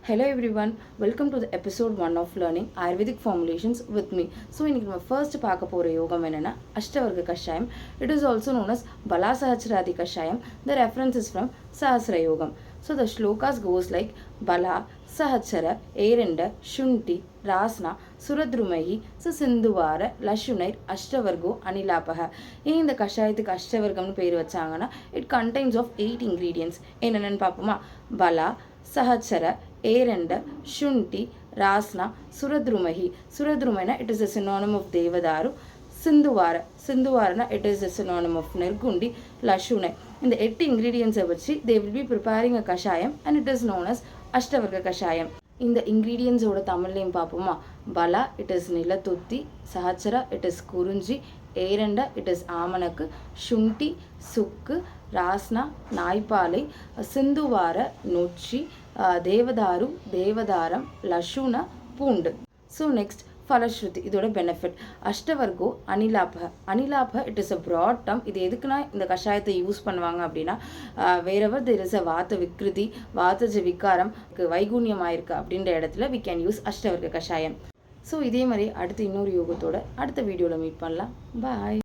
Hello everyone, welcome to the episode 1 of learning Ayurvedic formulations with me. So இன்னைக்கு நம்ம first பார்க்க போற யோகம் என்னன்னா அஷ்டவர்க கஷாயம். It is also known as Bala Sahasradi Kashayam. The reference is from Sahasra Yogam. So the shlokas goes like Bala Sahasra Erenda Shunti Rasna Suradrumahi Sindhuvara Lashunair Ashtavargo Anilapaha. இந்த கஷாயத்துக்கு அஷ்டவர்க்கம்னு பேர் வச்சாங்கன்னா it contains of 8 ingredients. என்னென்னு பார்ப்போமா? பலா சஹச்சர ஏரண்ட சுண்டி ராஸ்னா சுரத்ருமஹி. சுரத்ருமைனா it is a synonym of தேவதாரு. சிந்துவாரனா it is a synonym of நெற்குண்டி லஷுனை. இந்த 8 இன்க்ரீடியன்ஸை வச்சு they will be preparing a கஷாயம் and it is known as அஷ்டவர்க்க கஷாயம். இந்த இன்க்ரீடியன்ஸோட தமிழ்லையும் பார்ப்போமா? பலா இட் இஸ் நிலத்துத்தி, சஹச்சரா இட் இஸ் குறிஞ்சி, ஏரண்டா இட் இஸ் ஆமணக்கு, சுண்டி சுக்கு, ராஸ்னா நாய்ப்பாலை, சிந்துவார நொச்சி, தேவதாரு தேவதாரம், லஷுன பூண்டு. ஸோ நெக்ஸ்ட் ஃபலஸ்ருதி. இதோட பெனிஃபிட் அஷ்டவர்கோ அனிலாப it is a broad term. இது எதுக்குன்னா இந்த கஷாயத்தை யூஸ் பண்ணுவாங்க அப்படின்னா வேறவர் தெர் இஸ் அ வாத்த விக்ருதி வாத்தஜ விகாரம் வைகுண்யமாயிருக்கு அப்படின்ற இடத்துல வி கேன் யூஸ் அஷ்டவர்க்க கஷாயம். ஸோ இதே மாதிரி அடுத்து இன்னொரு யோகத்தோட அடுத்த வீடியோவில் மீட் பண்ணலாம். பாய்.